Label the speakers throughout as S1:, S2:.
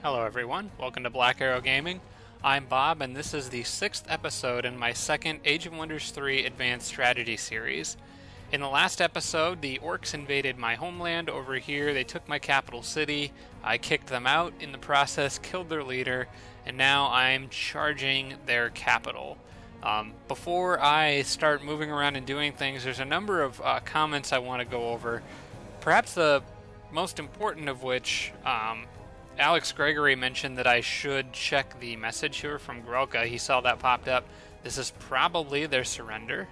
S1: Hello everyone, welcome to Black Arrow Gaming. I'm Bob, and this is the 6th episode in my second Age of Wonders 3 Advanced Strategy series. In the last episode, the orcs invaded my homeland over here, they took my capital city, I kicked them out, in the process killed their leader, and now I'm charging their capital. Before I start moving around and doing things, there's a number of comments I want to go over. Perhaps the most important of which, Alex Gregory mentioned that I should check the message here from Grelka. He saw that popped up. This is probably their surrender.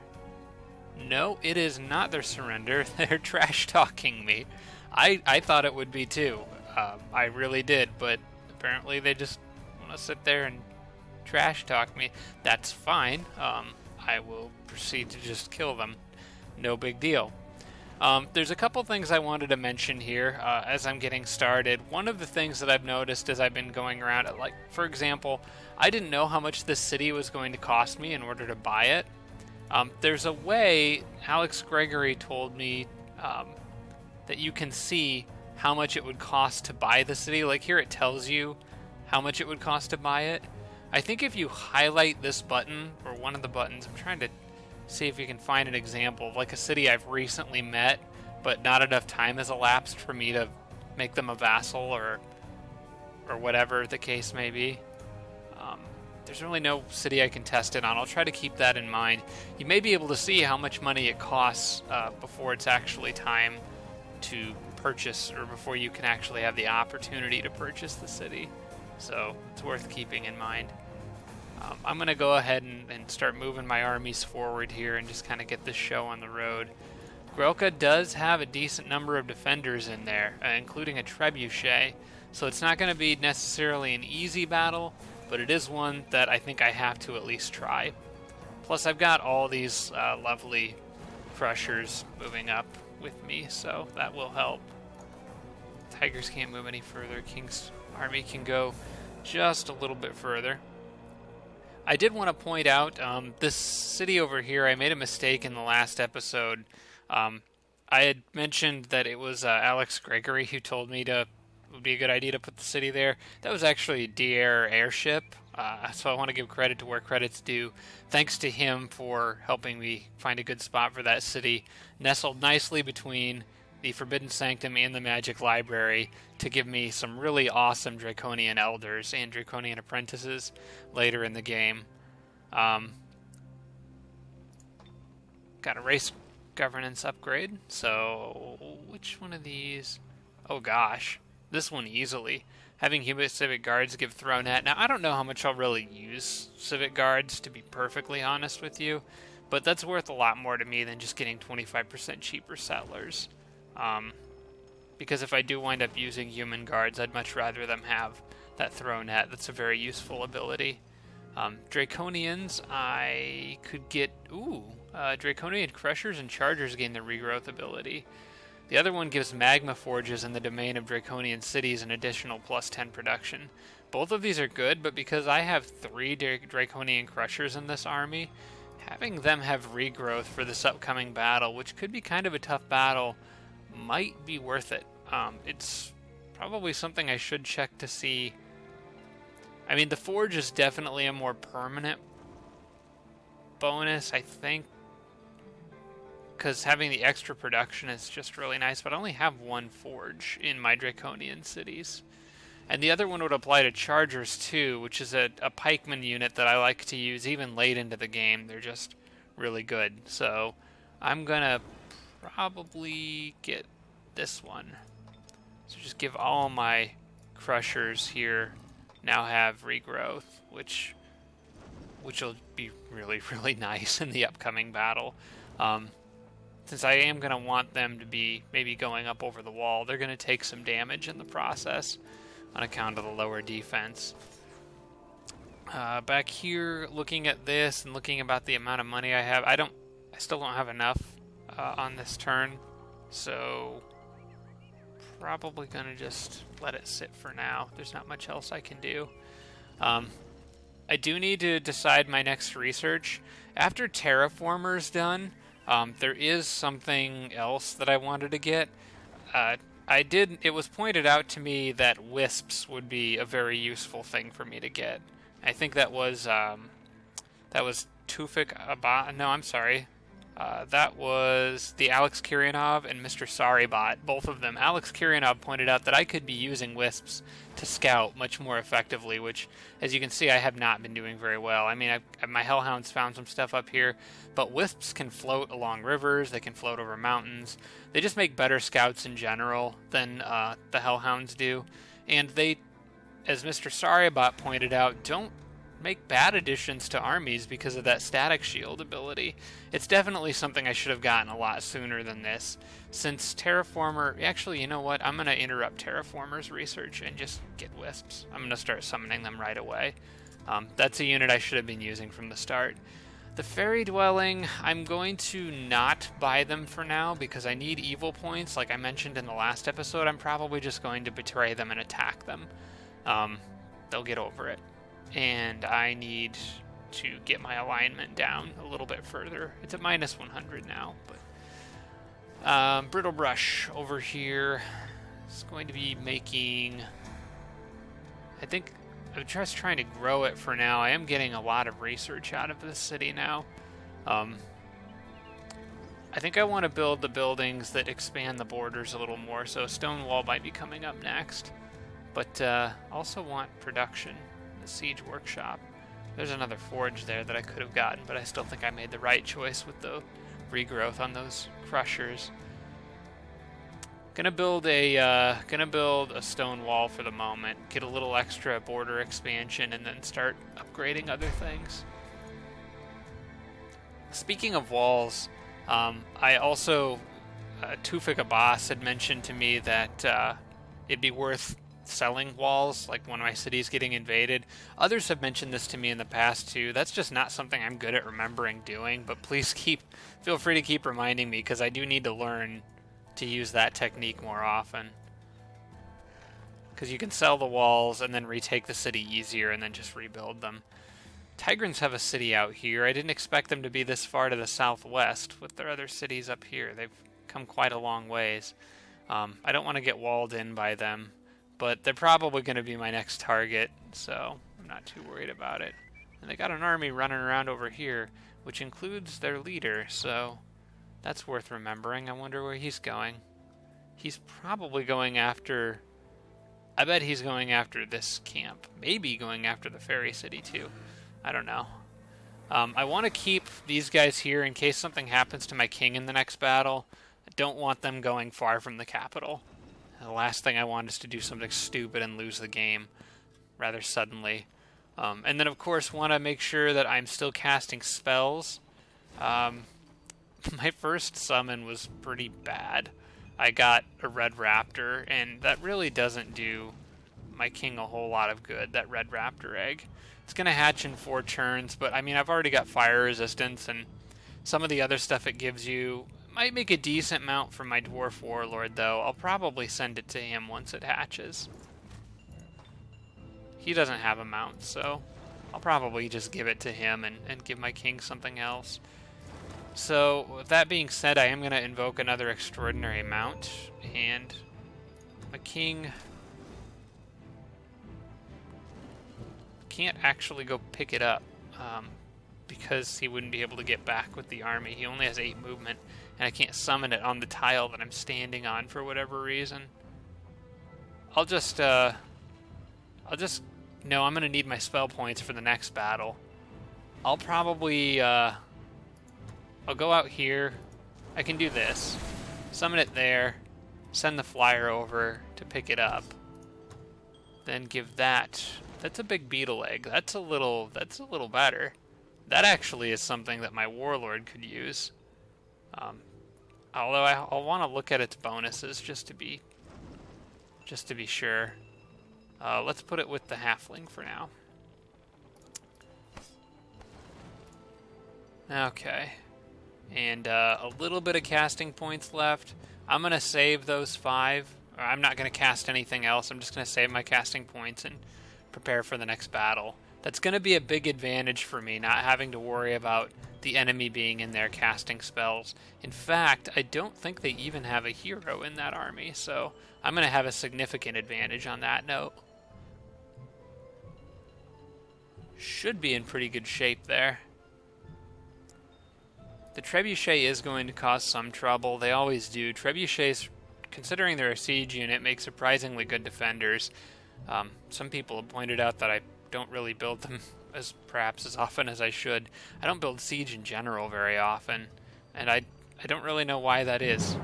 S1: No, it is not their surrender. They're trash-talking me. I thought it would be too. I really did, but apparently they just want to sit there and trash-talk me. That's fine. I will proceed to just kill them. No big deal. There's a couple things I wanted to mention here as I'm getting started. One of the things that I've noticed as I've been going around, like, for example, I didn't know how much this city was going to cost me in order to buy it. There's a way, Alex Gregory told me, that you can see how much it would cost to buy the city. Like here it tells you how much it would cost to buy it. I think if you highlight this button, or one of the buttons, I'm trying to see if you can find an example of like a city I've recently met, but not enough time has elapsed for me to make them a vassal or whatever the case may be. There's really no city I can test it on. I'll try to keep that in mind. You may be able to see how much money it costs before it's actually time to purchase, or before you can actually have the opportunity to purchase the city. So it's worth keeping in mind. I'm going to go ahead and start moving my armies forward here and just kind of get this show on the road. Grelka does have a decent number of defenders in there, including a trebuchet, so it's not going to be necessarily an easy battle, but it is one that I think I have to at least try. Plus I've got all these lovely crushers moving up with me, so that will help. Tigers can't move any further. King's army can go just a little bit further. I did want to point out this city over here, I made a mistake in the last episode. I had mentioned that it was Alex Gregory who told me it would be a good idea to put the city there. That was actually Dier Airship, so I want to give credit to where credit's due. Thanks to him for helping me find a good spot for that city, nestled nicely between the Forbidden Sanctum and the Magic Library, to give me some really awesome Draconian Elders and Draconian Apprentices later in the game. Got a race governance upgrade, so which one of these? Oh gosh, this one easily. Having human civic guards give throne hat. Now I don't know how much I'll really use civic guards, to be perfectly honest with you, but that's worth a lot more to me than just getting 25% cheaper settlers. Because if I do wind up using human guards, I'd much rather them have that throne hat. That's a very useful ability. Draconians, I could get... Draconian Crushers and Chargers gain the regrowth ability. The other one gives Magma Forges in the domain of Draconian cities an additional plus 10 production. Both of these are good, but because I have 3 Draconian Crushers in this army, having them have regrowth for this upcoming battle, which could be kind of a tough battle, might be worth it. It's probably something I should check to see. I mean, the Forge is definitely a more permanent bonus, I think, because having the extra production is just really nice, but I only have 1 Forge in my Draconian cities. And the other one would apply to Chargers too, which is a pikeman unit that I like to use even late into the game. They're just really good. So I'm gonna probably get this one. So just give all my crushers here now have regrowth, which will be really, really nice in the upcoming battle. Since I am going to want them to be maybe going up over the wall, they're going to take some damage in the process on account of the lower defense. Back here, looking at this and looking about the amount of money I have, I still don't have enough on this turn, so probably going to just let it sit for now. There's not much else I can do. I do need to decide my next research. After Terraformer's done, there is something else that I wanted to get. it was pointed out to me that wisps would be a very useful thing for me to get. I think that was Tufik Abba. No, I'm sorry. That was the Alex Kiryanov and Mr. Sorrybot, both of them. Alex Kiryanov pointed out that I could be using wisps to scout much more effectively, which, as you can see, I have not been doing very well. I mean, my Hellhounds found some stuff up here, but wisps can float along rivers, they can float over mountains. They just make better scouts in general than the Hellhounds do. And they, as Mr. Sorrybot pointed out, don't make bad additions to armies because of that static shield ability. It's definitely something I should have gotten a lot sooner than this, since Terraformer... Actually, you know what? I'm going to interrupt Terraformer's research and just get wisps. I'm going to start summoning them right away. That's a unit I should have been using from the start. The Fairy Dwelling, I'm going to not buy them for now because I need evil points. Like I mentioned in the last episode, I'm probably just going to betray them and attack them. They'll get over it. And I need to get my alignment down a little bit further. It's at minus 100 now, but Brittle Brush over here is going to be making... I think I'm just trying to grow it for now. I am getting a lot of research out of this city now. I think I want to build the buildings that expand the borders a little more, so Stone Wall might be coming up next. But also want production. The Siege Workshop. There's another forge there that I could have gotten, but I still think I made the right choice with the regrowth on those crushers. Gonna build a stone wall for the moment. Get a little extra border expansion, and then start upgrading other things. Speaking of walls, I also Tufik Abbas had mentioned to me that it'd be worth selling walls, like when my city's getting invaded. Others have mentioned this to me in the past too. That's just not something I'm good at remembering doing, but please feel free to keep reminding me, because I do need to learn to use that technique more often. Because you can sell the walls and then retake the city easier and then just rebuild them. Tigrans have a city out here. I didn't expect them to be this far to the southwest with their other cities up here. They've come quite a long ways. I don't want to get walled in by them, but they're probably going to be my next target, so I'm not too worried about it. And they got an army running around over here, which includes their leader, so that's worth remembering. I wonder where he's going. He's probably going after... I bet he's going after this camp. Maybe going after the Fairy City, too. I don't know. I want to keep these guys here in case something happens to my king in the next battle. I don't want them going far from the capital. The last thing I want is to do something stupid and lose the game rather suddenly. And then, of course, want to make sure that I'm still casting spells. My first summon was pretty bad. I got a red raptor, and that really doesn't do my king a whole lot of good, that red raptor egg. It's going to hatch in 4 turns, but I mean, I've already got fire resistance, and some of the other stuff it gives you might make a decent mount for my dwarf warlord, though. I'll probably send it to him once it hatches. He doesn't have a mount, so I'll probably just give it to him and give my king something else. So, with that being said, I am going to invoke another extraordinary mount, and my king can't actually go pick it up because he wouldn't be able to get back with the army. He only has 8 movement, and I can't summon it on the tile that I'm standing on for whatever reason. No, I'm going to need my spell points for the next battle. I'll probably, I'll go out here. I can do this. Summon it there. Send the flyer over to pick it up. Then give that. That's a big beetle egg. That's a little better. That actually is something that my warlord could use. Although I'll want to look at its bonuses just to be sure. Let's put it with the halfling for now. Okay. And a little bit of casting points left. I'm going to save those 5. I'm not going to cast anything else. I'm just going to save my casting points and prepare for the next battle. That's going to be a big advantage for me, not having to worry about the enemy being in there casting spells. In fact, I don't think they even have a hero in that army, so I'm going to have a significant advantage on that note. Should be in pretty good shape there. The trebuchet is going to cause some trouble. They always do. Trebuchets, considering they're a siege unit, make surprisingly good defenders. Some people have pointed out that I don't really build them perhaps as often as I should. I don't build siege in general very often, and I don't really know why that is.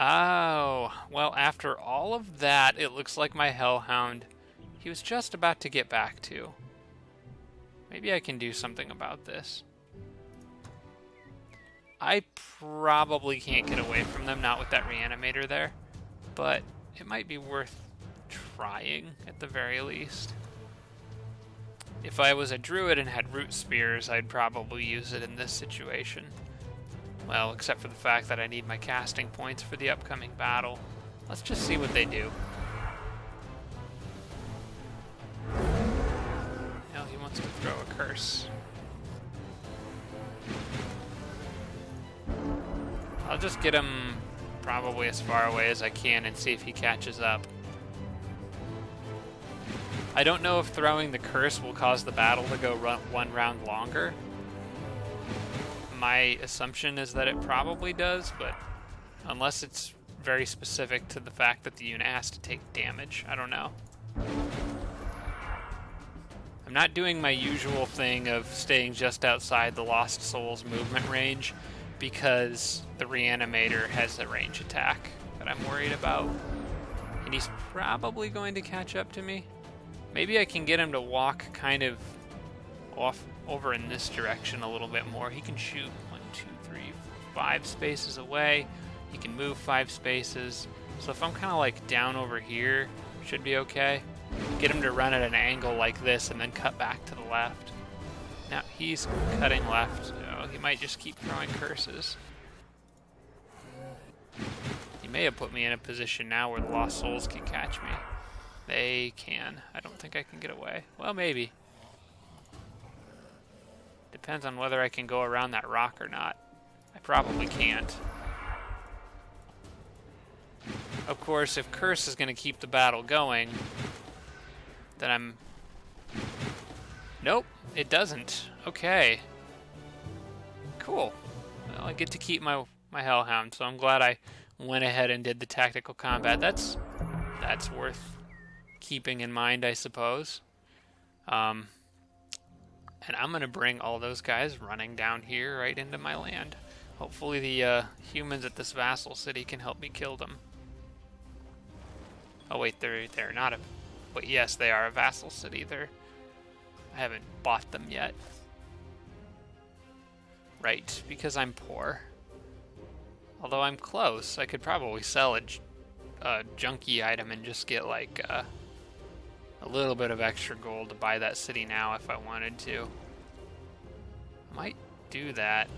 S1: Oh, well, after all of that, it looks like my Hellhound, he was just about to get back to. Maybe I can do something about this. I probably can't get away from them, not with that reanimator there, but it might be worth trying at the very least. If I was a druid and had root spears, I'd probably use it in this situation. Well, except for the fact that I need my casting points for the upcoming battle. Let's just see what they do. Now he wants to throw a curse. I'll just get him probably as far away as I can and see if he catches up. I don't know if throwing the curse will cause the battle to go one round longer. My assumption is that it probably does, but unless it's very specific to the fact that the unit has to take damage, I don't know. I'm not doing my usual thing of staying just outside the Lost Souls movement range because the reanimator has a range attack that I'm worried about. And he's probably going to catch up to me. Maybe I can get him to walk kind of off over in this direction a little bit more. He can shoot 1, 2, 3, 4, 5 spaces away. He can move 5 spaces. So if I'm kind of like down over here, should be okay. Get him to run at an angle like this and then cut back to the left. Now he's cutting left. Oh, he might just keep throwing curses. He may have put me in a position now where the Lost Souls can catch me. They can. I don't think I can get away. Well, maybe. Depends on whether I can go around that rock or not. I probably can't. Of course, if Curse is going to keep the battle going, then I'm... Nope, it doesn't. Okay. Cool. Well, I get to keep my Hellhound, so I'm glad I went ahead and did the tactical combat. That's worth keeping in mind, I suppose. And I'm going to bring all those guys running down here right into my land. Hopefully the humans at this vassal city can help me kill them. Oh wait, they're not a... But yes, they are a vassal city. I haven't bought them yet. Right, because I'm poor. Although I'm close, I could probably sell a junky item and just get like a little bit of extra gold to buy that city now if I wanted to. I might do that.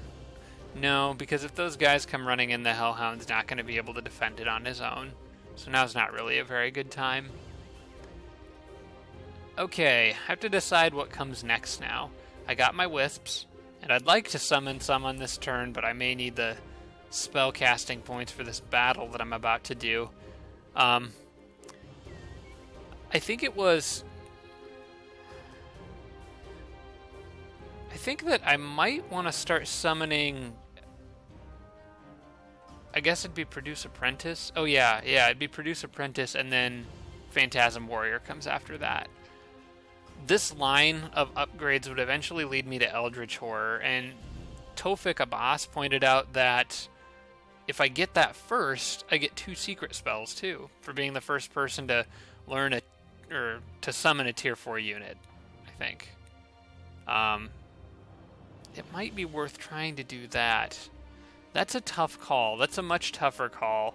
S1: No, because if those guys come running in, the Hellhound's not going to be able to defend it on his own. So now's not really a very good time. Okay, I have to decide what comes next now. I got my wisps, and I'd like to summon some on this turn, but I may need the spellcasting points for this battle that I'm about to do. I think that I might want to start summoning... I guess it'd be Produce Apprentice. Oh yeah, it'd be Produce Apprentice, and then Phantasm Warrior comes after that. This line of upgrades would eventually lead me to Eldritch Horror, and Tofik Abbas pointed out that if I get that first, I get 2 secret spells too, for being the first person to learn to summon a tier 4 unit, I think. It might be worth trying to do that. That's a tough call. That's a much tougher call.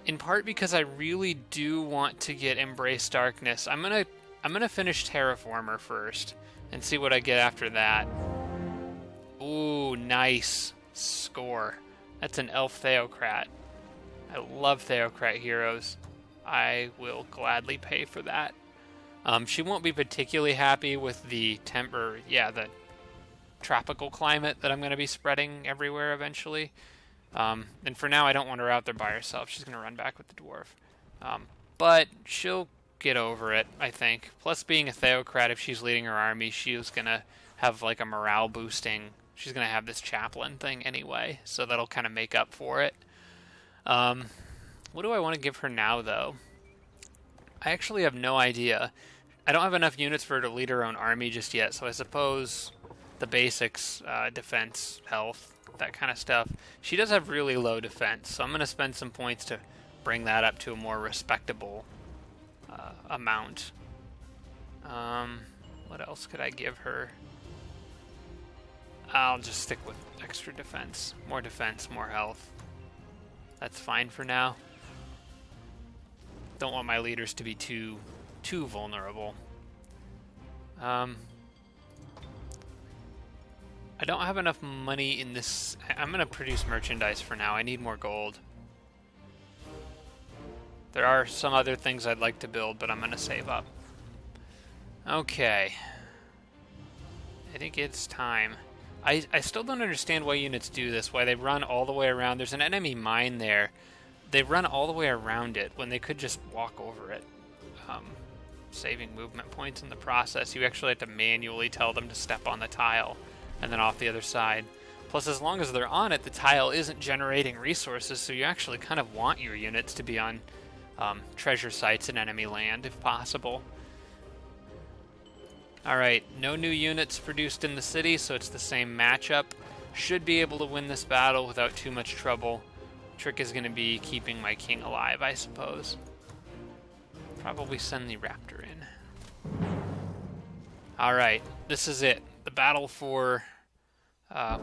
S1: In part because I really do want to get Embrace Darkness. I'm gonna finish Terraformer first and see what I get after that. Ooh, nice score. That's an Elf Theocrat. I love Theocrat heroes. I will gladly pay for that. She won't be particularly happy with the the tropical climate that I'm going to be spreading everywhere eventually. And for now, I don't want her out there by herself. She's going to run back with the dwarf. But she'll get over it, I think. Plus, being a theocrat, if she's leading her army, she's going to have like a morale boosting. She's going to have this chaplain thing anyway, so that'll kind of make up for it. What do I want to give her now, though? I actually have no idea. I don't have enough units for her to lead her own army just yet, so I suppose the basics, defense, health, that kind of stuff. She does have really low defense, so I'm going to spend some points to bring that up to a more respectable amount. What else could I give her? I'll just stick with extra defense. More defense, more health. That's fine for now. Don't want my leaders to be too vulnerable. I don't have enough money in this. I'm going to produce merchandise for now. I need more gold. There are some other things I'd like to build, but I'm going to save up. Okay. I think it's time. I still don't understand why units do this, why they run all the way around. There's an enemy mine there. They run all the way around it when they could just walk over it. Saving movement points in the process. You actually have to manually tell them to step on the tile and then off the other side. Plus, as long as they're on it, the tile isn't generating resources, so you actually kind of want your units to be on treasure sites in enemy land, if possible. Alright, no new units produced in the city, so it's the same matchup. Should be able to win this battle without too much trouble. Trick is going to be keeping my king alive, I suppose. Probably send the raptor in. Alright, this is it. The battle for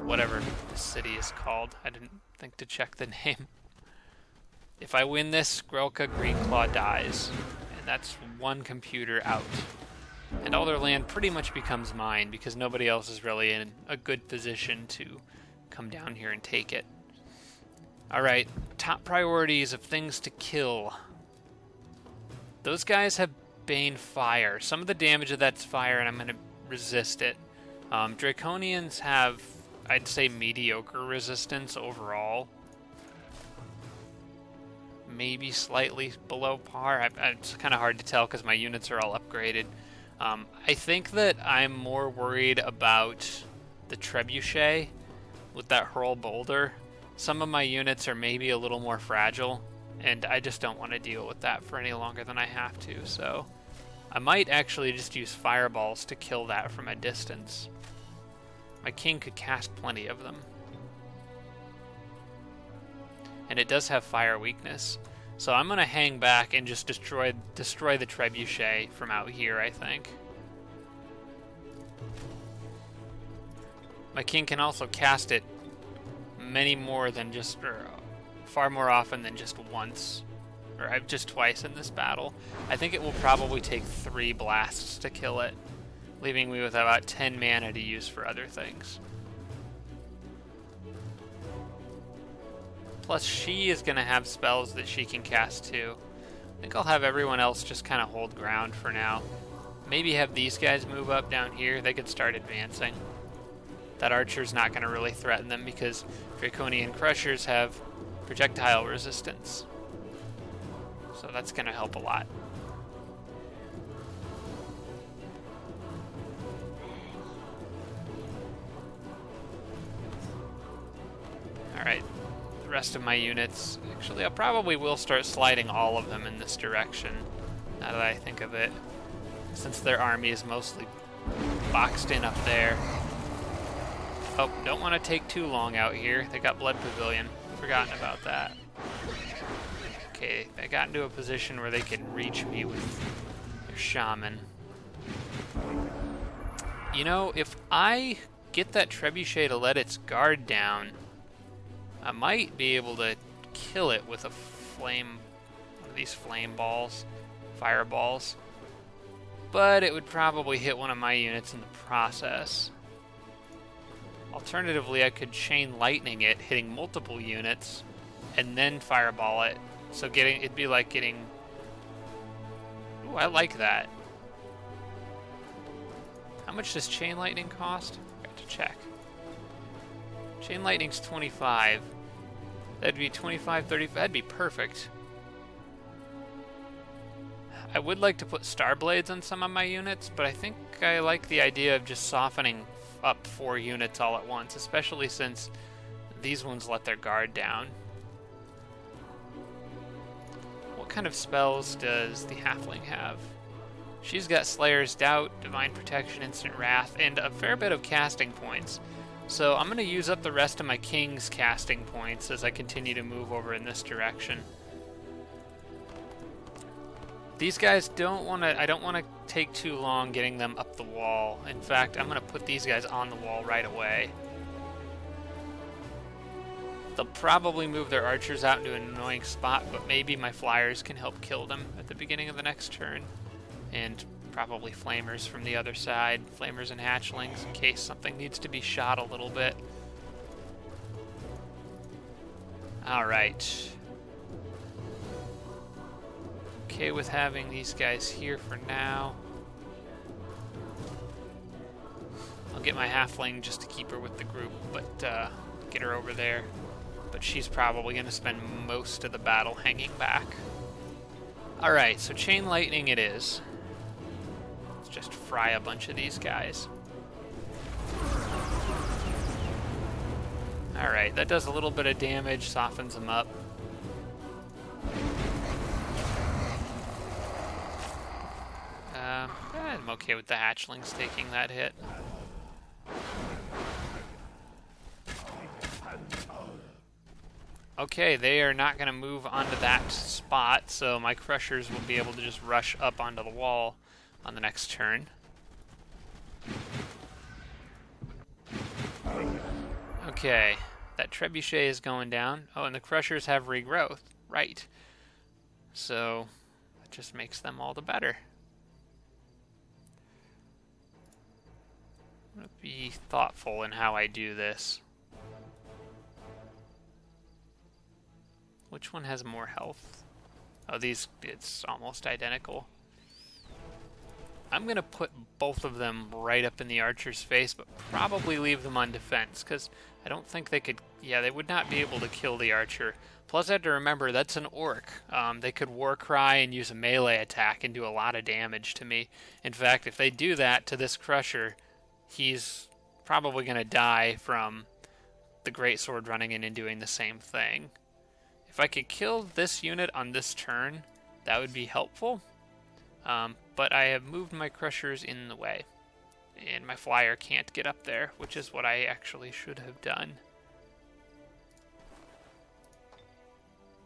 S1: whatever the city is called. I didn't think to check the name. If I win this, Grelka Greenclaw dies. And that's one computer out. And all their land pretty much becomes mine because nobody else is really in a good position to come down here and take it. Alright, top priorities of things to kill. Those guys have Bane Fire. Some of the damage of that's fire, and I'm going to resist it. Draconians have, I'd say, mediocre resistance overall. Maybe slightly below par. It's kind of hard to tell because my units are all upgraded. I think that I'm more worried about the trebuchet with that hurl boulder. Some of my units are maybe a little more fragile, and I just don't want to deal with that for any longer than I have to, so I might actually just use fireballs to kill that from a distance. My king could cast plenty of them. And it does have fire weakness. So I'm going to hang back and just destroy the trebuchet from out here, I think. My king can also cast it far more often than just once, or just twice in this battle. I think it will probably take 3 blasts to kill it, leaving me with about 10 mana to use for other things. Plus, she is going to have spells that she can cast too. I think I'll have everyone else just kind of hold ground for now. Maybe have these guys move up down here. They could start advancing. That archer's not going to really threaten them because Draconian Crushers have projectile resistance. So that's going to help a lot. Alright. Rest of my units. Actually, I probably will start sliding all of them in this direction, now that I think of it, since their army is mostly boxed in up there. Oh, don't want to take too long out here. They got Blood Pavilion. Forgotten about that. Okay, I got into a position where they can reach me with their shaman. You know, if I get that trebuchet to let its guard down, I might be able to kill it with one of these flame balls, fireballs. But it would probably hit one of my units in the process. Alternatively, I could chain lightning it, hitting multiple units, and then fireball it. So it'd be like getting... Ooh, I like that. How much does chain lightning cost? Got to check. Chain lightning's 25. That'd be 25, 35. That'd be perfect. I would like to put star blades on some of my units, but I think I like the idea of just softening up 4 units all at once, especially since these ones let their guard down. What kind of spells does the halfling have? She's got Slayer's Doubt, Divine Protection, Instant Wrath, and a fair bit of casting points. So I'm going to use up the rest of my king's casting points as I continue to move over in this direction. These guys I don't want to take too long getting them up the wall. In fact, I'm going to put these guys on the wall right away. They'll probably move their archers out into an annoying spot, but maybe my flyers can help kill them at the beginning of the next turn. And probably flamers from the other side, flamers and hatchlings, in case something needs to be shot a little bit. Alright. Okay with having these guys here for now. I'll get my halfling just to keep her with the group, but get her over there. But she's probably going to spend most of the battle hanging back. Alright, so chain lightning it is. Let's just fry a bunch of these guys. Alright, that does a little bit of damage, softens them up. I'm okay with the hatchlings taking that hit. Okay, they are not going to move onto that spot, so my crushers will be able to just rush up onto the wall on the next turn. Okay, that trebuchet is going down. Oh, and the crushers have regrowth. Right. So, that just makes them all the better. I'm going to be thoughtful in how I do this. Which one has more health? Oh, it's almost identical. I'm going to put both of them right up in the archer's face, but probably leave them on defense, because I don't think they could... Yeah, they would not be able to kill the archer. Plus, I have to remember, that's an orc. They could war cry and use a melee attack and do a lot of damage to me. In fact, if they do that to this crusher, he's probably going to die from the greatsword running in and doing the same thing. If I could kill this unit on this turn, that would be helpful. But I have moved my crushers in the way. And my flyer can't get up there, which is what I actually should have done.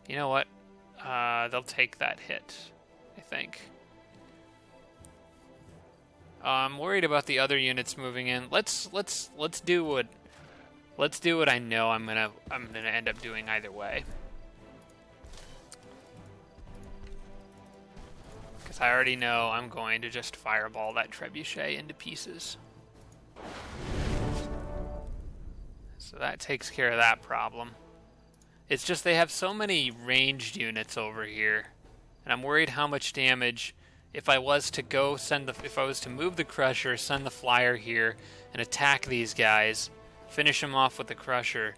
S1: You know what? They'll take that hit, I think. I'm worried about the other units moving in. Let's do what I know I'm gonna end up doing either way. Because I already know I'm going to just fireball that trebuchet into pieces. So that takes care of that problem. It's just they have so many ranged units over here, and I'm worried how much damage. If I was to move the crusher, send the flyer here, and attack these guys, finish them off with the crusher,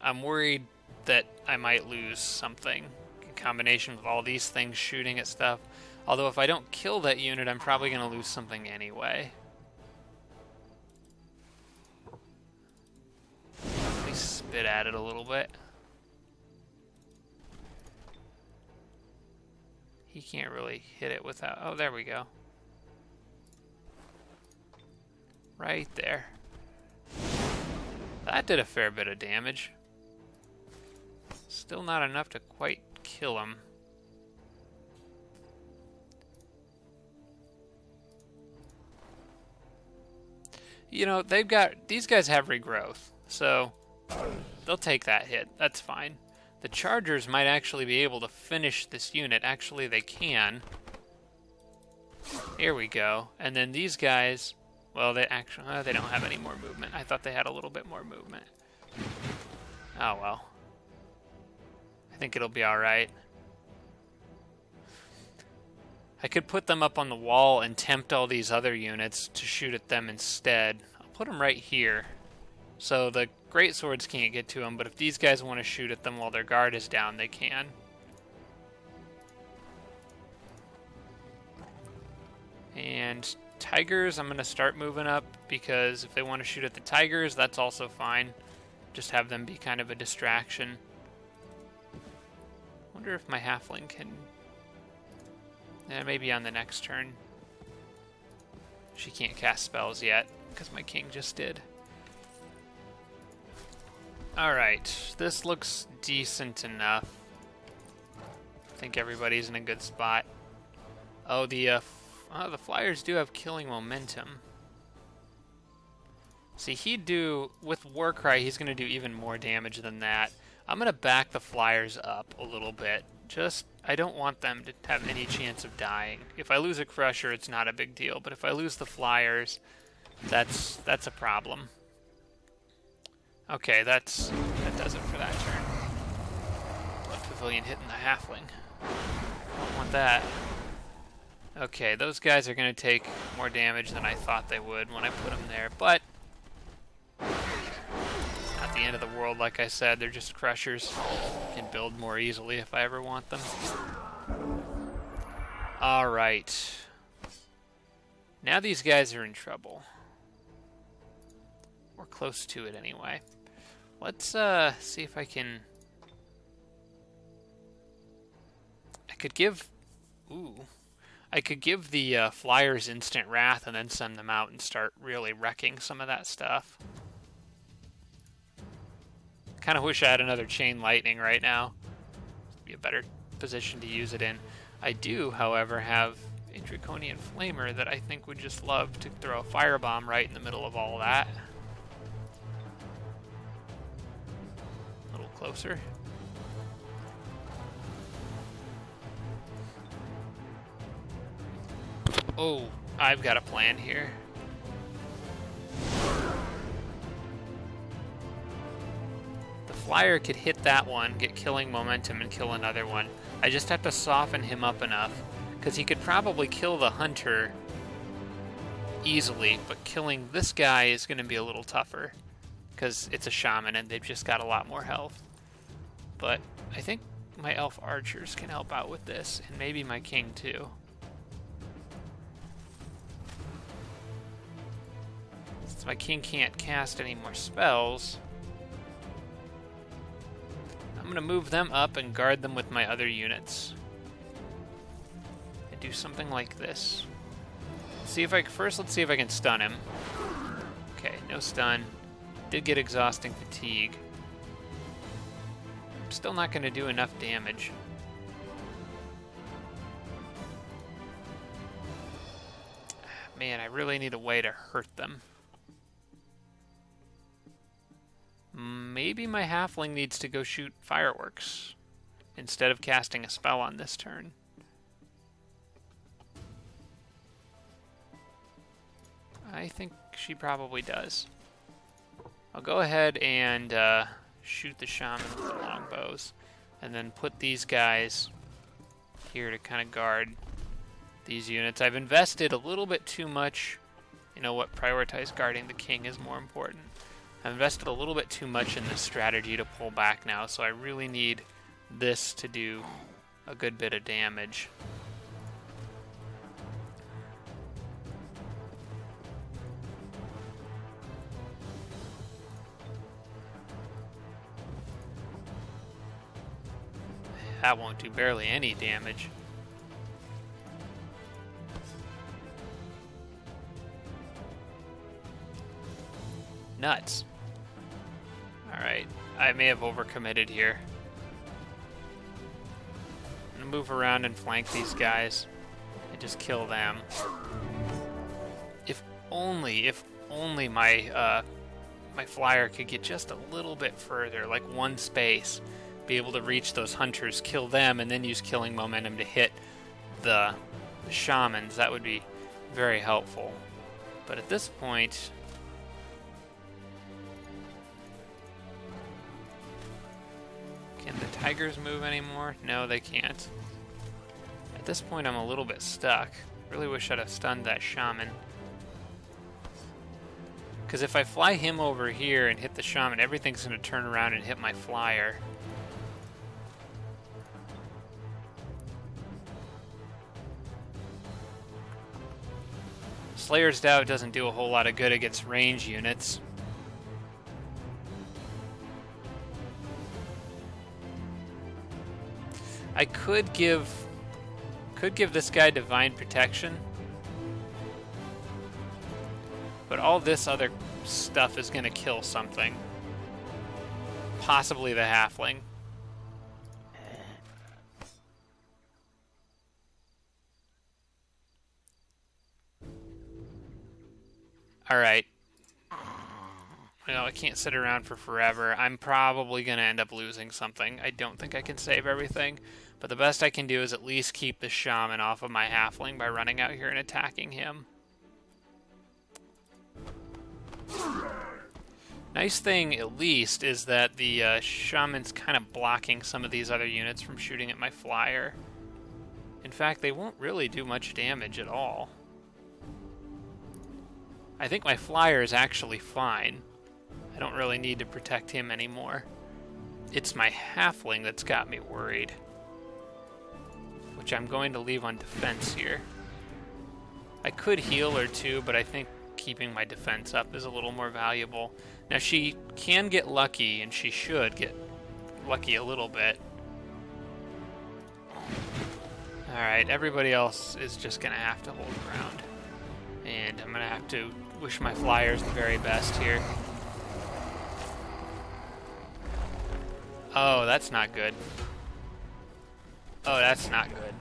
S1: I'm worried that I might lose something in combination with all these things shooting at stuff. Although if I don't kill that unit, I'm probably going to lose something anyway. Let me spit at it a little bit. He can't really hit it without... Oh, there we go. Right there. That did a fair bit of damage. Still not enough to quite kill him. You know, these guys have regrowth, so they'll take that hit. That's fine. The chargers might actually be able to finish this unit. Actually, they can. Here we go. And then these guys, well, they don't have any more movement. I thought they had a little bit more movement. Oh, well. I think it'll be alright. I could put them up on the wall and tempt all these other units to shoot at them instead. I'll put them right here. So the great swords can't get to them, but if these guys want to shoot at them while their guard is down, they can. And tigers, I'm going to start moving up, because if they want to shoot at the tigers, that's also fine. Just have them be kind of a distraction. Wonder if my halfling can... maybe on the next turn. She can't cast spells yet, because my king just did. Alright, this looks decent enough. I think everybody's in a good spot. Oh, the Flyers do have killing momentum. See, he'd do, with Warcry, he's going to do even more damage than that. I'm going to back the Flyers up a little bit. Just, I don't want them to have any chance of dying. If I lose a Crusher, it's not a big deal, but if I lose the Flyers, that's a problem. Okay, that does it for that turn. Blood Pavilion hitting the halfling. Don't want that. Okay, those guys are going to take more damage than I thought they would when I put them there, but not the end of the world, like I said. They're just Crushers. Can build more easily if I ever want them. Alright. Now these guys are in trouble. We're close to it anyway. Let's see if I can... I could give the Flyers instant wrath and then send them out and start really wrecking some of that stuff. Kind of wish I had another Chain Lightning right now. It'd be a better position to use it in. I do, however, have a Draconian Flamer that I think would just love to throw a Firebomb right in the middle of all that. A little closer. Oh, I've got a plan here. The Flyer could hit that one, get killing momentum, and kill another one. I just have to soften him up enough, because he could probably kill the Hunter easily, but killing this guy is going to be a little tougher, because it's a Shaman and they've just got a lot more health. But I think my Elf Archers can help out with this, and maybe my King too. Since my King can't cast any more spells, I'm going to move them up and guard them with my other units. And do something like this. Let's see if I can stun him. Okay, no stun. Did get exhausting fatigue. I'm still not going to do enough damage. Man, I really need a way to hurt them. Maybe my halfling needs to go shoot fireworks instead of casting a spell on this turn. I think she probably does. I'll go ahead and shoot the Shaman with the longbows, and then put these guys here to kind of guard these units. I've invested a little bit too much. You know what? Prioritize guarding the King is more important. I've invested a little bit too much in this strategy to pull back now, so I really need this to do a good bit of damage. That won't do barely any damage. Nuts. Alright, I may have overcommitted here. I'm gonna move around and flank these guys and just kill them. If only my my Flyer could get just a little bit further, like one space, be able to reach those Hunters, kill them, and then use killing momentum to hit the Shamans. That would be very helpful. But at this point, can the Tigers move anymore? No, they can't. At this point, I'm a little bit stuck. Really wish I'd have stunned that shaman. Because if I fly him over here and hit the shaman, everything's going to turn around and hit my flyer. Slayer's Doubt doesn't do a whole lot of good against range units. I could give this guy Divine Protection, but all this other stuff is going to kill something. Possibly the halfling. Alright. Well, I can't sit around for forever. I'm probably going to end up losing something. I don't think I can save everything, but the best I can do is at least keep the shaman off of my halfling by running out here and attacking him. Nice thing, at least, is that the shaman's kind of blocking some of these other units from shooting at my flyer. In fact, they won't really do much damage at all. I think my flyer is actually fine. I don't really need to protect him anymore. It's my halfling that's got me worried, which I'm going to leave on defense here. I could heal her too, but I think keeping my defense up is a little more valuable. Now, she can get lucky, and she should get lucky a little bit. Alright, everybody else is just going to have to hold ground. And I'm going to have to wish my flyers the very best here. Oh, that's not good. Oh, that's not good.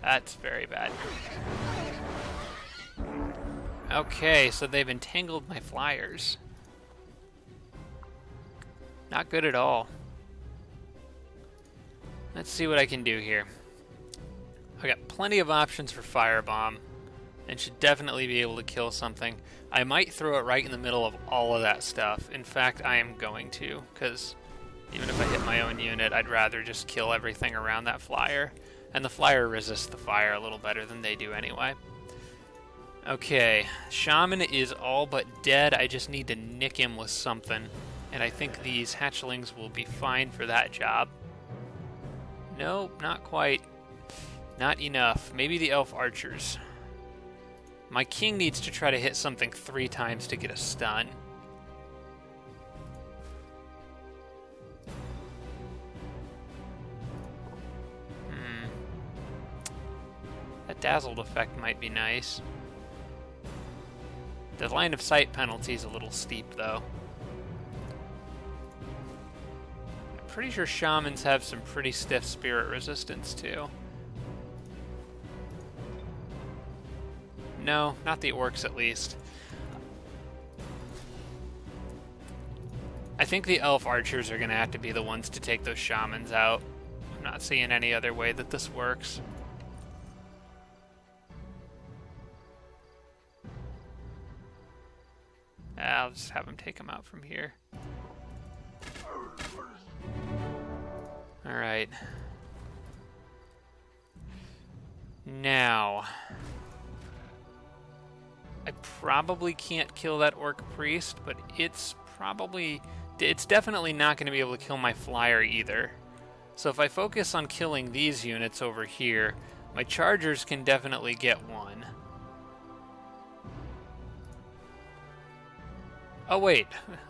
S1: That's very bad. Okay, so they've entangled my flyers. Not good at all. Let's see what I can do here. I got plenty of options for Firebomb, and should definitely be able to kill something. I might throw it right in the middle of all of that stuff. In fact, I am going to, because even if I hit my own unit, I'd rather just kill everything around that flyer. And the flyer resists the fire a little better than they do anyway. Okay, Shaman is all but dead. I just need to nick him with something. And I think these hatchlings will be fine for that job. Nope, not quite. Not enough. Maybe the elf archers. My king needs to try to hit something 3 times to get a stun. That dazzled effect might be nice. The line of sight penalty is a little steep, though. I'm pretty sure shamans have some pretty stiff spirit resistance, too. No, not the orcs, at least. I think the elf archers are going to have to be the ones to take those shamans out. I'm not seeing any other way that this works. I'll just have them take them out from here. Alright. Now, I probably can't kill that orc priest, but it's definitely not going to be able to kill my flyer either. So if I focus on killing these units over here, my chargers can definitely get one. Oh wait,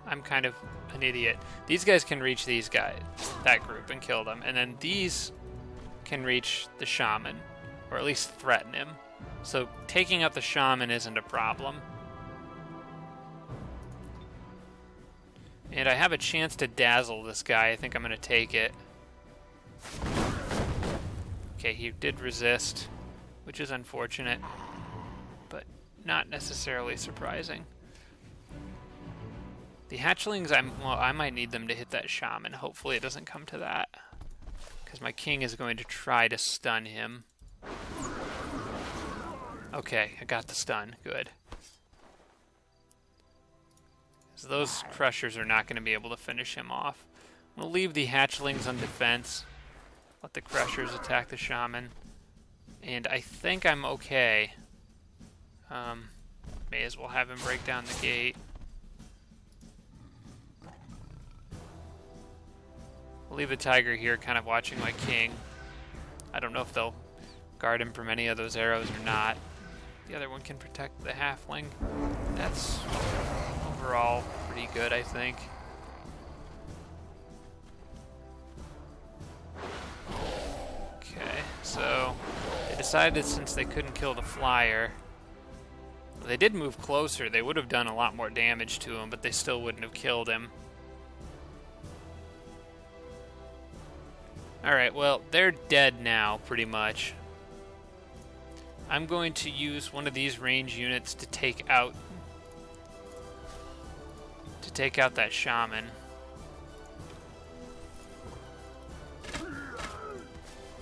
S1: I'm kind of an idiot. These guys can reach these guys, that group, and kill them. And then these can reach the shaman, or at least threaten him. So taking out the shaman isn't a problem. And I have a chance to dazzle this guy. I think I'm going to take it. Okay, he did resist, which is unfortunate, but not necessarily surprising. The hatchlings, I might need them to hit that shaman. Hopefully it doesn't come to that, because my king is going to try to stun him. Okay, I got the stun. Good. So those crushers are not going to be able to finish him off. We'll leave the hatchlings on defense. Let the crushers attack the shaman. And I think I'm okay. May as well have him break down the gate. I'll leave the tiger here kind of watching my king. I don't know if they'll guard him from any of those arrows or not. The other one can protect the halfling. That's overall pretty good, I think. Okay, so they decided since they couldn't kill the flyer, they did move closer. They would have done a lot more damage to him, but they still wouldn't have killed him. Alright, well, they're dead now, pretty much. I'm going to use one of these range units to take out that shaman.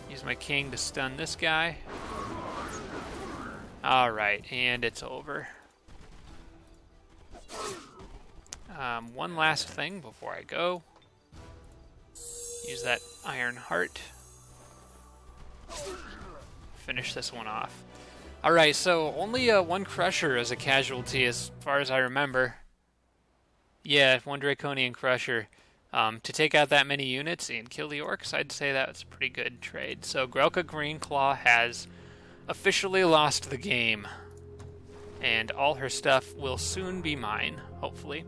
S1: Use my king to stun this guy. Alright, and it's over. One last thing before I go. Use that iron heart. Finish this one off. Alright, so only one crusher as a casualty as far as I remember. Yeah, one draconian crusher. To take out that many units and kill the orcs, I'd say that's a pretty good trade. So Grelka Greenclaw has officially lost the game. And all her stuff will soon be mine, hopefully.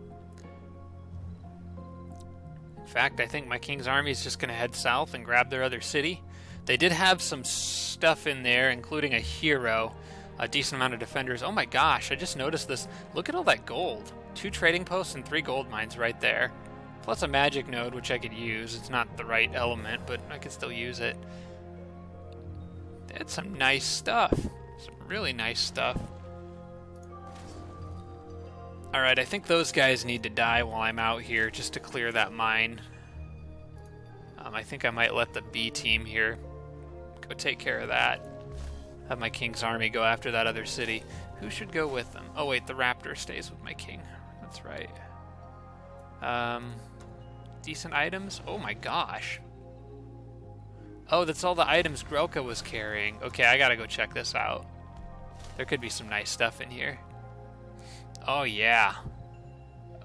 S1: In fact, I think my king's army is just going to head south and grab their other city. They did have some stuff in there, including a hero, a decent amount of defenders. Oh my gosh, I just noticed this. Look at all that gold. 2 trading posts and 3 gold mines right there. Plus a magic node, which I could use. It's not the right element, but I could still use it. They had some nice stuff. Some really nice stuff. Alright, I think those guys need to die while I'm out here just to clear that mine. I think I might let the B team here go take care of that. Have my king's army go after that other city. Who should go with them? Oh wait, the raptor stays with my king. That's right. Decent items? Oh my gosh. Oh, that's all the items Grelka was carrying. Okay, I gotta go check this out. There could be some nice stuff in here. Oh yeah.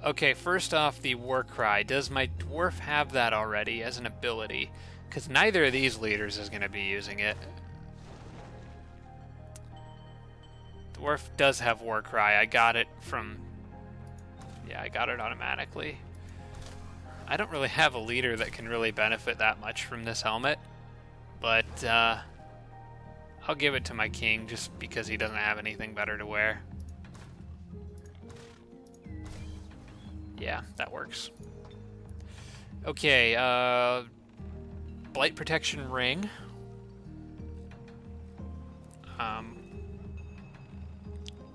S1: Okay, first off, the war cry. Does my dwarf have that already as an ability? Because neither of these leaders is going to be using it. Dwarf does have war cry. I got it from... Yeah, I got it automatically. I don't really have a leader that can really benefit that much from this helmet. But, I'll give it to my king just because he doesn't have anything better to wear. Yeah, that works. Okay, Blight Protection Ring.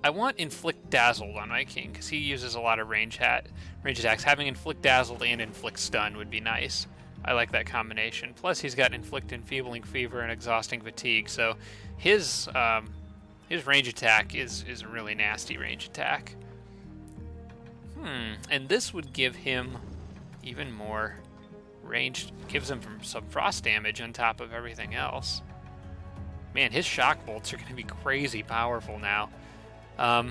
S1: I want Inflict Dazzled on my king, because he uses a lot of range attacks. Having Inflict Dazzled and Inflict Stun would be nice. I like that combination. Plus, he's got Inflict Enfeebling Fever and Exhausting Fatigue, so his range attack is a really nasty range attack. And this would give him even more range. Gives him some frost damage on top of everything else. Man, his shock bolts are going to be crazy powerful now. I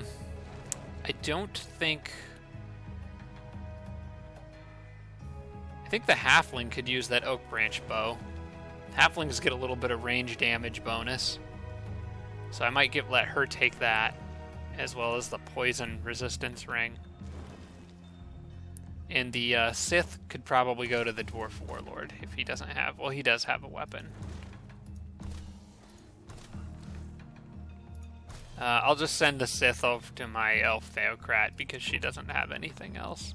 S1: don't think... I think the halfling could use that oak branch bow. Halflings get a little bit of range damage bonus. So I might let her take that, as well as the poison resistance ring. And the Sith could probably go to the Dwarf Warlord if he doesn't have... Well, he does have a weapon. I'll just send the Sith over to my Elf Theocrat because she doesn't have anything else.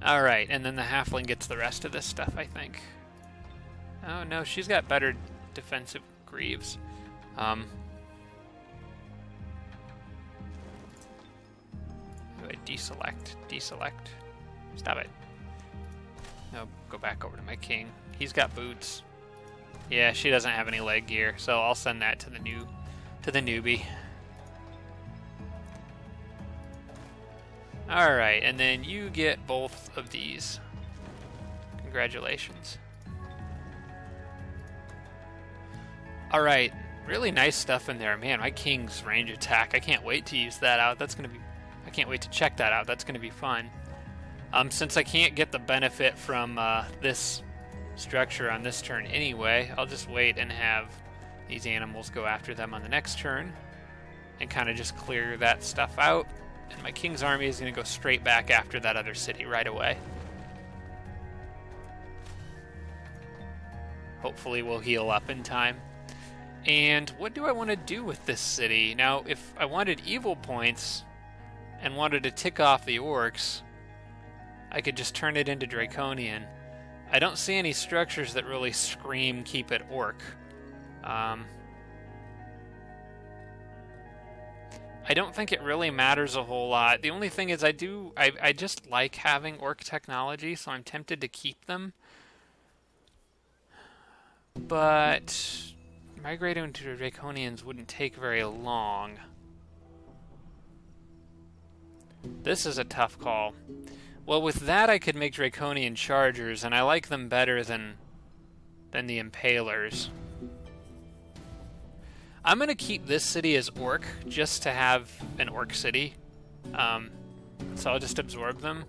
S1: Alright, and then the Halfling gets the rest of this stuff, I think. Oh no, she's got better defensive greaves. Deselect. Stop it. No, go back over to my king. He's got boots. Yeah, she doesn't have any leg gear, so I'll send that to the newbie. Alright, and then you get both of these. Congratulations. Alright, really nice stuff in there. Man, my king's range attack, I can't wait to use that out. I can't wait to check that out. That's gonna be fun. Since I can't get the benefit from this structure on this turn anyway, I'll just wait and have these animals go after them on the next turn and kind of just clear that stuff out. And my king's army is going to go straight back after that other city right away. Hopefully we'll heal up in time. And what do I want to do with this city? Now, if I wanted evil points and wanted to tick off the orcs, I could just turn it into Draconian. I don't see any structures that really scream keep it orc. I don't think it really matters a whole lot. The only thing is I just like having orc technology, so I'm tempted to keep them. But migrating to Draconians wouldn't take very long. This is a tough call. Well, with that I could make Draconian Chargers, and I like them better than the Impalers. I'm going to keep this city as Orc, just to have an Orc city. So I'll just absorb them.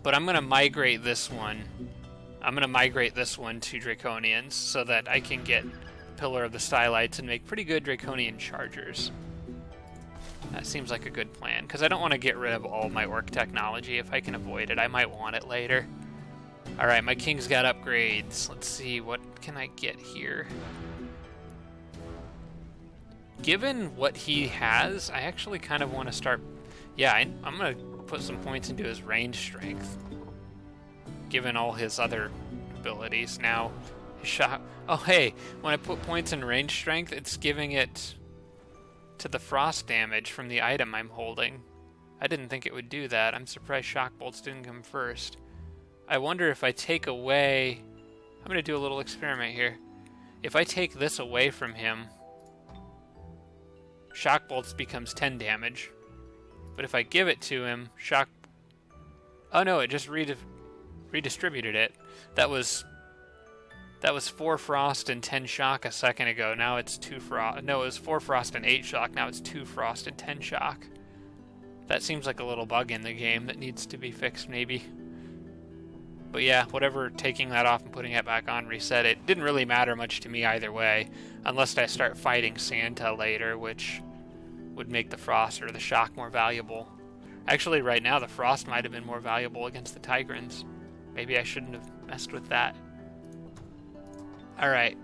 S1: But I'm going to migrate this one. I'm going to migrate this one to Draconians, so that I can get Pillar of the Stylites and make pretty good Draconian Chargers. That seems like a good plan, because I don't want to get rid of all my orc technology. If I can avoid it, I might want it later. Alright, my king's got upgrades. Let's see, what can I get here? Given what he has, I actually kind of want to start... Yeah, I'm going to put some points into his range strength. Given all his other abilities. Now, his shot... Oh, hey, when I put points in range strength, it's giving it to the frost damage from the item I'm holding. I didn't think it would do that. I'm surprised shock bolts didn't come first. I wonder if I take away... I'm going to do a little experiment here. If I take this away from him, shock bolts becomes 10 damage. But if I give it to him, shock... Oh no, it just redistributed it. That was 4 frost and 10 shock a second ago. Now it's 2 frost. No, it was 4 frost and 8 shock. Now it's 2 frost and 10 shock. That seems like a little bug in the game that needs to be fixed, maybe. But yeah, whatever, taking that off and putting it back on reset it. Didn't really matter much to me either way, unless I start fighting Santa later, which would make the frost or the shock more valuable. Actually, right now, the frost might have been more valuable against the Tigrans. Maybe I shouldn't have messed with that. Alright,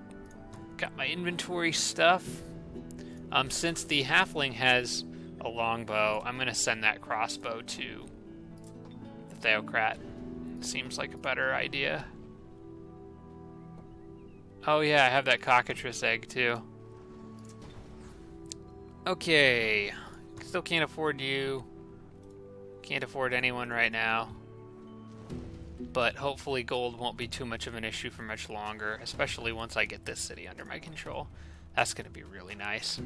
S1: got my inventory stuff. Since the halfling has a longbow, I'm going to send that crossbow to the Theocrat. Seems like a better idea. Oh yeah, I have that cockatrice egg too. Okay, still can't afford you. Can't afford anyone right now. But hopefully gold won't be too much of an issue for much longer, especially once I get this city under my control. That's going to be really nice.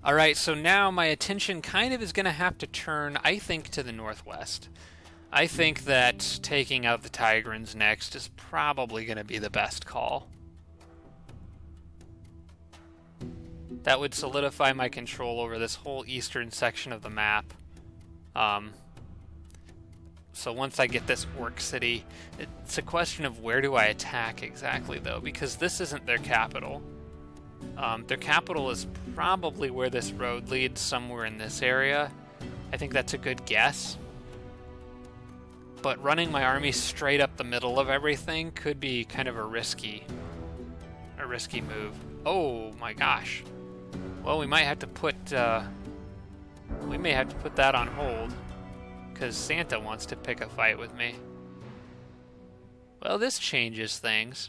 S1: Alright, so now my attention kind of is going to have to turn, I think, to the northwest. I think that taking out the Tigrans next is probably going to be the best call. That would solidify my control over this whole eastern section of the map. So once I get this orc city, it's a question of where do I attack exactly, though, because this isn't their capital. Their capital is probably where this road leads, somewhere in this area. I think that's a good guess. But running my army straight up the middle of everything could be kind of a risky move. Oh my gosh. Well, we might have to put that on hold, because Santa wants to pick a fight with me. Well, this changes things.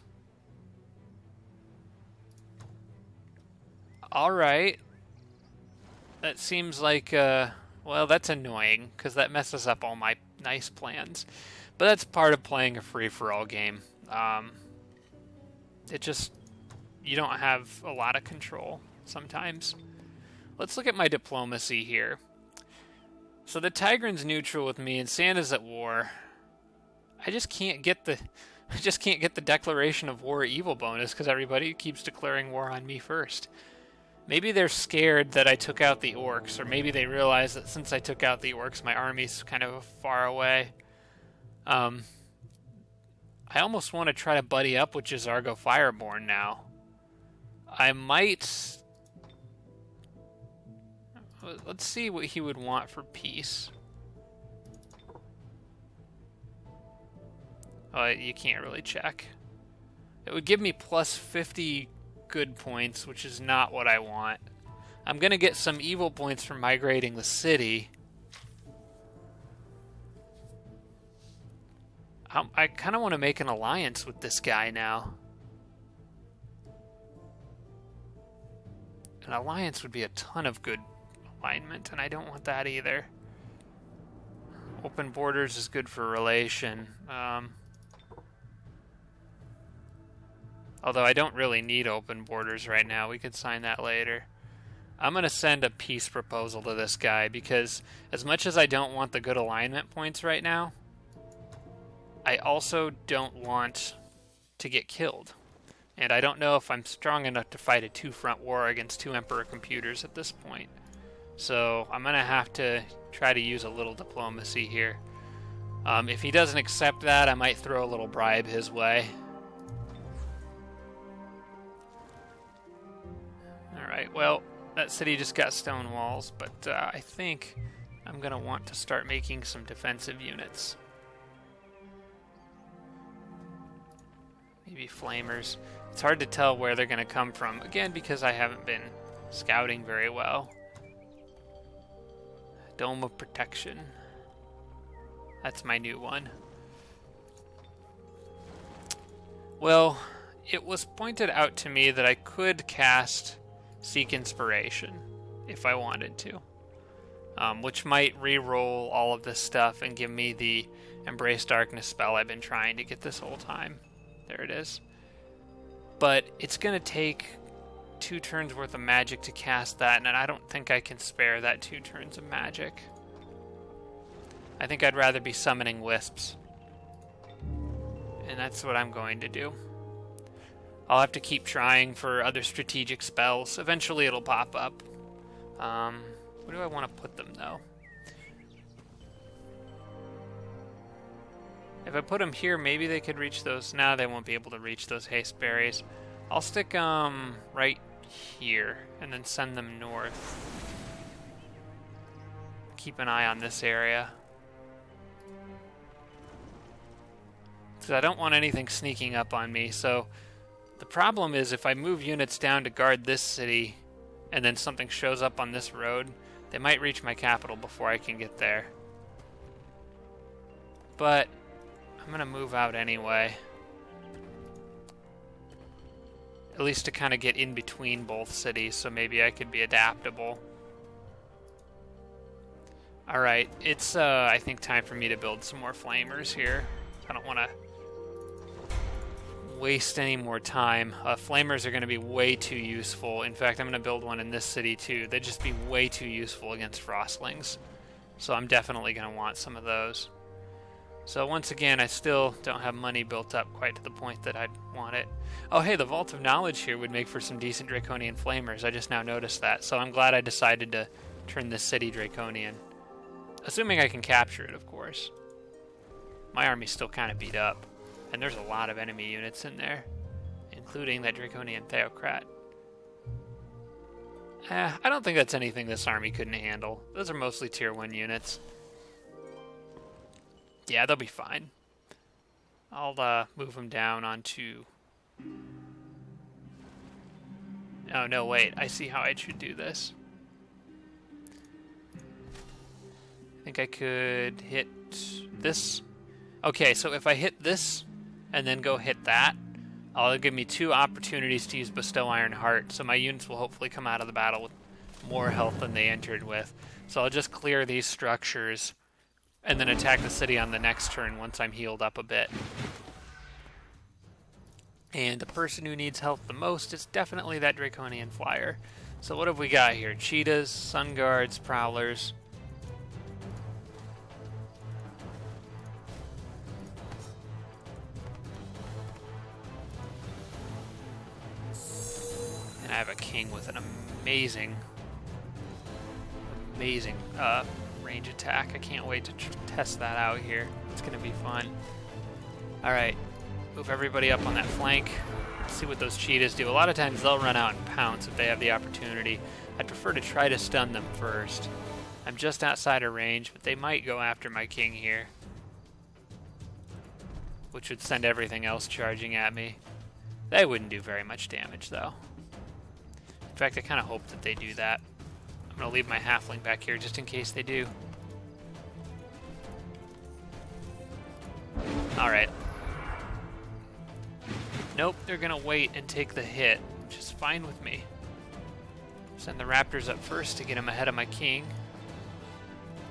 S1: Alright. That seems like, well, that's annoying, because that messes up all my nice plans. But that's part of playing a free-for-all game. You don't have a lot of control sometimes. Let's look at my diplomacy here. So the Tigran's neutral with me, and Santa's at war. I just can't get the... I just can't get the declaration of war evil bonus because everybody keeps declaring war on me first. Maybe they're scared that I took out the orcs, or maybe they realize that since I took out the orcs, my army's kind of far away. I almost want to try to buddy up with Jizargo Fireborn now. I might... Let's see what he would want for peace. Oh, you can't really check. It would give me plus 50 good points, which is not what I want. I'm going to get some evil points from migrating the city. I kind of want to make an alliance with this guy now. An alliance would be a ton of good alignment, and I don't want that either. Open borders is good for relation. Although I don't really need open borders right now. We could sign that later. I'm going to send a peace proposal to this guy because as much as I don't want the good alignment points right now, I also don't want to get killed. And I don't know if I'm strong enough to fight a two-front war against two Emperor computers at this point. So I'm going to have to try to use a little diplomacy here. If he doesn't accept that, I might throw a little bribe his way. Alright, well, that city just got stone walls, but I think I'm going to want to start making some defensive units. Maybe flamers. It's hard to tell where they're going to come from, again, because I haven't been scouting very well. Dome of Protection. That's my new one. Well, it was pointed out to me that I could cast Seek Inspiration if I wanted to, which might re-roll all of this stuff and give me the Embrace Darkness spell I've been trying to get this whole time. There it is. But it's going to take 2 turns worth of magic to cast that, and I don't think I can spare that 2 turns of magic. I think I'd rather be summoning wisps. And that's what I'm going to do. I'll have to keep trying for other strategic spells. Eventually it'll pop up. Where do I want to put them, though? If I put them here, maybe they could reach those. No, they won't be able to reach those haste berries. I'll stick right here and then send them north. Keep an eye on this area. Because I don't want anything sneaking up on me. So the problem is if I move units down to guard this city and then something shows up on this road, they might reach my capital before I can get there. But I'm going to move out anyway. At least to kind of get in between both cities, so maybe I could be adaptable. Alright, it's, I think, time for me to build some more flamers here. I don't want to waste any more time. Flamers are going to be way too useful. In fact, I'm going to build one in this city, too. They'd just be way too useful against frostlings. So I'm definitely going to want some of those. So once again, I still don't have money built up quite to the point that I'd want it. Oh hey, the Vault of Knowledge here would make for some decent Draconian Flamers. I just now noticed that, so I'm glad I decided to turn this city Draconian. Assuming I can capture it, of course. My army's still kind of beat up, and there's a lot of enemy units in there, including that Draconian Theocrat. I don't think that's anything this army couldn't handle. Those are mostly tier 1 units. Yeah, they'll be fine. I'll move them down onto... Oh, no, wait. I see how I should do this. I think I could hit this. Okay, so if I hit this and then go hit that, it'll give me 2 opportunities to use Bestow Iron Heart, so my units will hopefully come out of the battle with more health than they entered with. So I'll just clear these structures and then attack the city on the next turn once I'm healed up a bit. And the person who needs health the most is definitely that Draconian Flyer. So what have we got here? Cheetahs, Sun Guards, Prowlers. have a king with an amazing range attack. I can't wait to test that out here. It's going to be fun. Alright, move everybody up on that flank. Let's see what those cheetahs do. A lot of times they'll run out and pounce if they have the opportunity. I'd prefer to try to stun them first. I'm just outside of range, but they might go after my king here, which would send everything else charging at me. They wouldn't do very much damage, though. In fact, I kind of hope that they do that. I'm going to leave my halfling back here just in case they do. Alright. Nope, they're going to wait and take the hit, which is fine with me. Send the raptors up first to get them ahead of my king.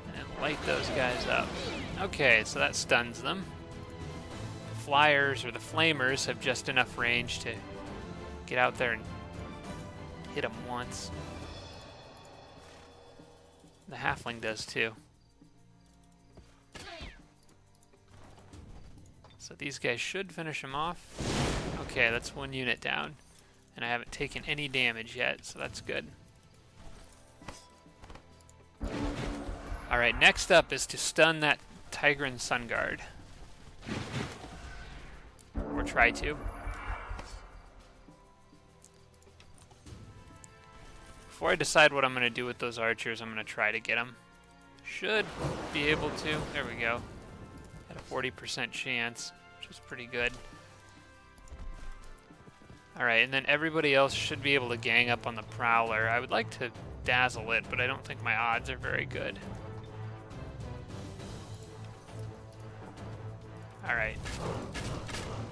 S1: And then light those guys up. Okay, so that stuns them. Flyers, or the flamers, have just enough range to get out there and hit them once. The halfling does too. So these guys should finish him off. Okay, that's one unit down. And I haven't taken any damage yet, so that's good. Alright, next up is to stun that Tigran Sun Guard. Or try to. Before I decide what I'm going to do with those archers, I'm going to try to get them. Should be able to. There we go. At a 40% chance, which is pretty good. Alright, and then everybody else should be able to gang up on the Prowler. I would like to dazzle it, but I don't think my odds are very good. Alright.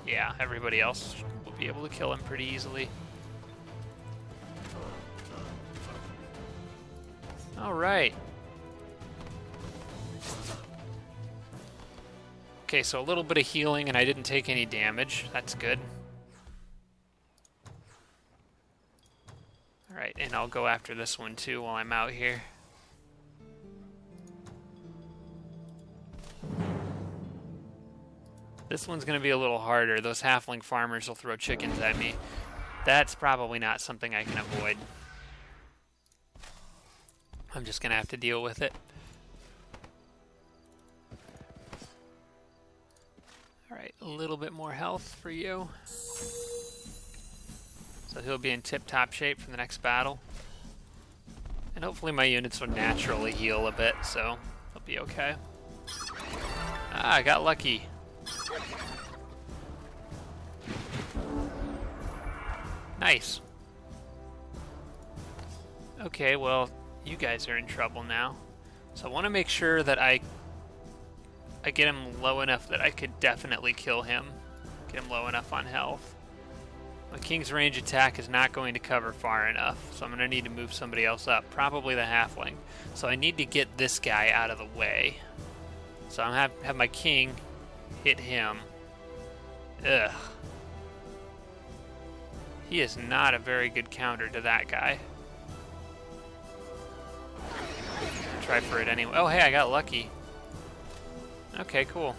S1: Yeah, everybody else will be able to kill him pretty easily. Alright. Okay, so a little bit of healing and I didn't take any damage. That's good. Alright, and I'll go after this one too while I'm out here. This one's going to be a little harder. Those halfling farmers will throw chickens at me. That's probably not something I can avoid. I'm just going to have to deal with it. Alright, a little bit more health for you. So he'll be in tip-top shape for the next battle. And hopefully my units will naturally heal a bit, so they'll be okay. Ah, I got lucky. Nice. Okay, well, you guys are in trouble now. So I want to make sure that I get him low enough that I could definitely kill him. Get him low enough on health. My king's range attack is not going to cover far enough, so I'm going to need to move somebody else up, probably the halfling. So I need to get this guy out of the way. So I'm have my king hit him. Ugh. He is not a very good counter to that guy. Try for it anyway. Oh, hey, I got lucky. Okay, cool.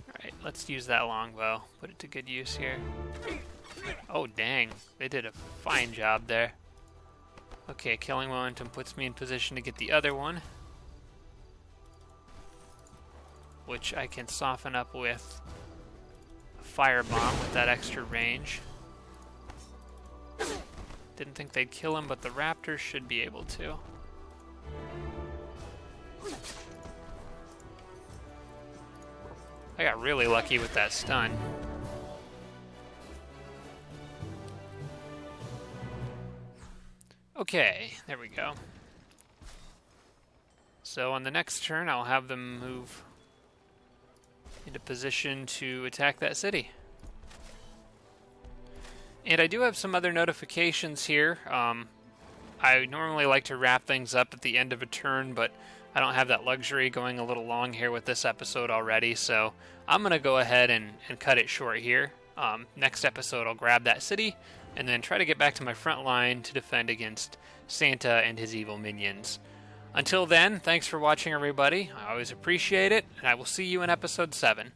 S1: Alright, let's use that longbow. Put it to good use here. Oh, dang. They did a fine job there. Okay, killing momentum puts me in position to get the other one, which I can soften up with a firebomb with that extra range. Didn't think they'd kill him, but the raptors should be able to. I got really lucky with that stun. Okay, there we go. So on the next turn, I'll have them move into position to attack that city. And I do have some other notifications here. I normally like to wrap things up at the end of a turn, but I don't have that luxury going a little long here with this episode already, so I'm going to go ahead and cut it short here. Next episode, I'll grab that city and then try to get back to my front line to defend against Santa and his evil minions. Until then, thanks for watching, everybody. I always appreciate it, and I will see you in episode 7.